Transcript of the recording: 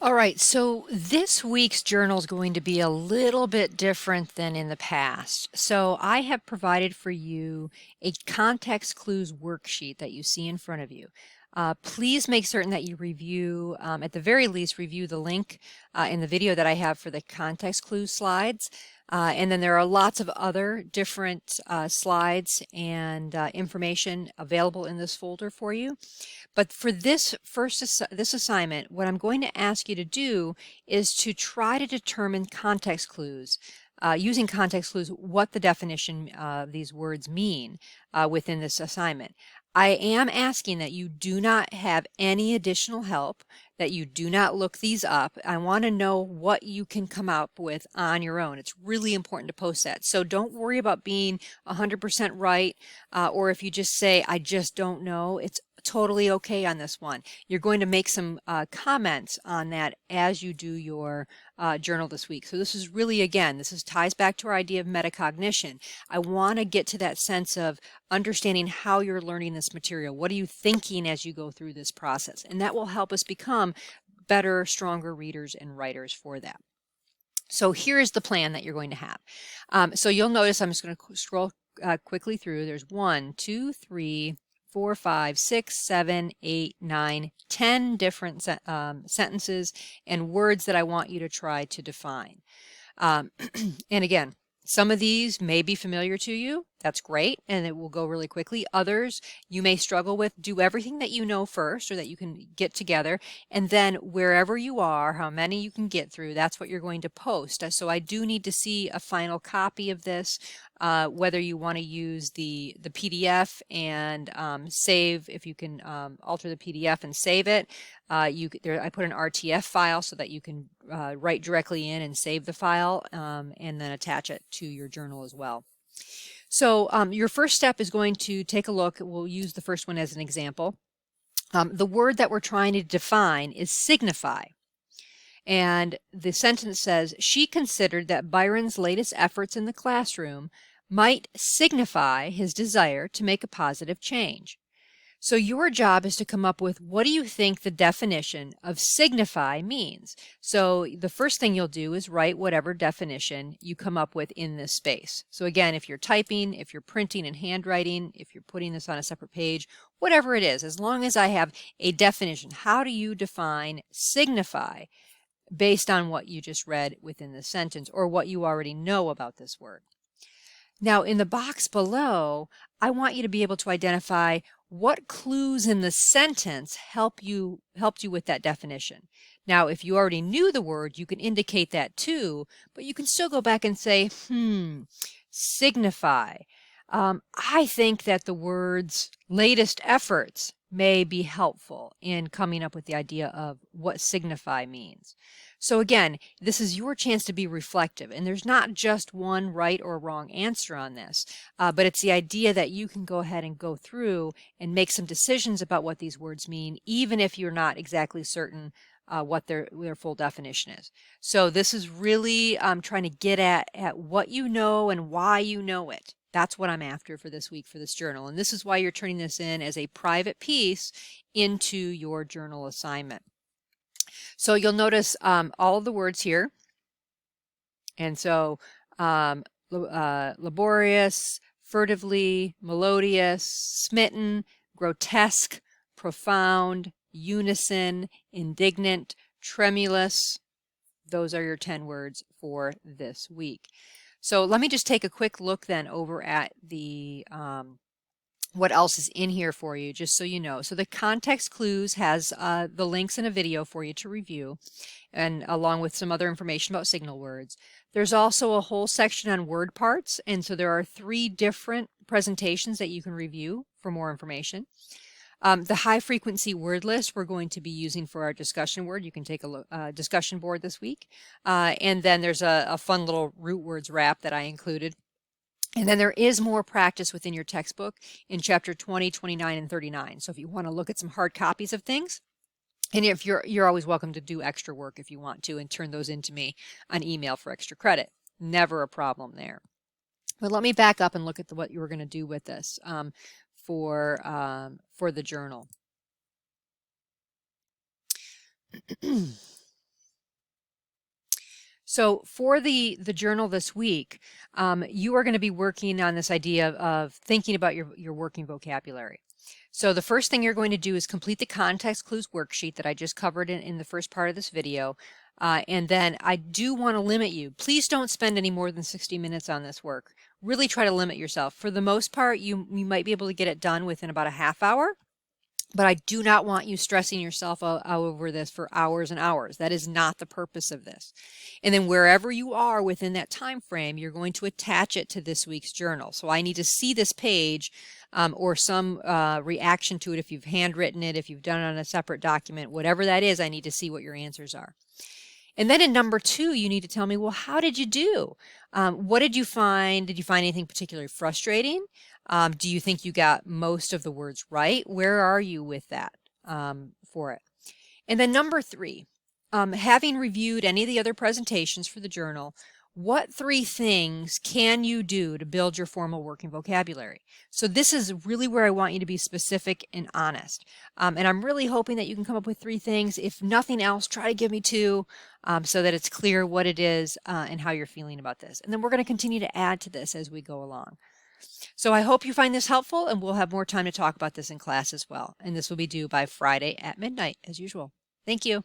All right, so this week's journal is going to be a little bit different than in the past. So I have provided for you a context clues worksheet that you see in front of you. Please make certain that you review, at the very least, review the link in the video that I have for the context clues slides. And then there are lots of other different slides and information available in this folder for you. But for this this assignment, what I'm going to ask you to do is to try to determine context clues, using context clues, what the definition of these words mean within this assignment. I am asking that you do not have any additional help, that you do not look these up. I want to know what you can come up with on your own. It's really important to post that. So don't worry about being 100% right, or if you just say, I just don't know. It's totally okay on this one. You're going to make some comments on that as you do your journal this week. So this is really, again, this ties back to our idea of metacognition. I want to get to that sense of understanding how you're learning this material. What are you thinking as you go through this process? And that will help us become better, stronger readers and writers for that. So here's the plan that you're going to have. So you'll notice I'm just going to scroll quickly through. There's 1, 2, 3, 4, 5, 6, 7, 8, 9, 10 different sentences and words that I want you to try to define. And again, some of these may be familiar to you. That's great, and it will go really quickly. Others you may struggle with. Do everything that you know first or that you can get together, and then wherever you are, how many you can get through, that's what you're going to post. So I do need to see a final copy of this, whether you want to use the PDF and save, if you can alter the PDF and save it. I put an RTF file so that you can write directly in and save the file, and then attach it to your journal as well. So your first step is going to take a look. We'll use the first one as an example. The word that we're trying to define is signify. And the sentence says, she considered that Byron's latest efforts in the classroom might signify his desire to make a positive change. So your job is to come up with, what do you think the definition of signify means? So the first thing you'll do is write whatever definition you come up with in this space. So again, if you're typing, if you're printing and handwriting, if you're putting this on a separate page, whatever it is, as long as I have a definition, how do you define signify based on what you just read within the sentence or what you already know about this word? Now, in the box below, I want you to be able to identify what clues in the sentence helped you with that definition. Now, if you already knew the word, you can indicate that too, but you can still go back and say, signify. I think that the words latest efforts may be helpful in coming up with the idea of what signify means. So again, this is your chance to be reflective, and there's not just one right or wrong answer on this, but it's the idea that you can go ahead and go through and make some decisions about what these words mean, even if you're not exactly certain what their full definition is. So this is really trying to get at what you know and why you know it. That's what I'm after for this week for this journal. And this is why you're turning this in as a private piece into your journal assignment. So you'll notice all of the words here. And so laborious, furtively, melodious, smitten, grotesque, profound, unison, indignant, tremulous. Those are your 10 words for this week. So let me just take a quick look then over at the what else is in here for you, just so you know. So the context clues has the links in a video for you to review, and along with some other information about signal words. There's also a whole section on word parts, and so there are 3 different presentations that you can review for more information. The high frequency word list we're going to be using for our discussion word. You can take a look, discussion board this week. And then there's a fun little root words wrap that I included. And then there is more practice within your textbook in chapter 20, 29, and 39. So if you want to look at some hard copies of things, and if you're always welcome to do extra work if you want to and turn those into me on email for extra credit. Never a problem there. But let me back up and look at what you were going to do with this for the journal. So for the journal this week, you are going to be working on this idea of thinking about your working vocabulary. So the first thing you're going to do is complete the context clues worksheet that I just covered in the first part of this video. And then I do want to limit you. Please don't spend any more than 60 minutes on this work. Really try to limit yourself. For the most part, you might be able to get it done within about a half hour. But I do not want you stressing yourself out over this for hours and hours. That is not the purpose of this. And then wherever you are within that time frame, you're going to attach it to this week's journal. So I need to see this page or some reaction to it. If you've handwritten it, if you've done it on a separate document, whatever that is, I need to see what your answers are. And then in number 2, you need to tell me, well, how did you do? What did you find? Did you find anything particularly frustrating? Do you think you got most of the words right? Where are you with that for it? And then number 3, having reviewed any of the other presentations for the journal, what 3 things can you do to build your formal working vocabulary? So this is really where I want you to be specific and honest. And I'm really hoping that you can come up with 3 things. If nothing else, try to give me 2 so that it's clear what it is and how you're feeling about this. And then we're going to continue to add to this as we go along. So I hope you find this helpful, and we'll have more time to talk about this in class as well. And this will be due by Friday at midnight, as usual. Thank you.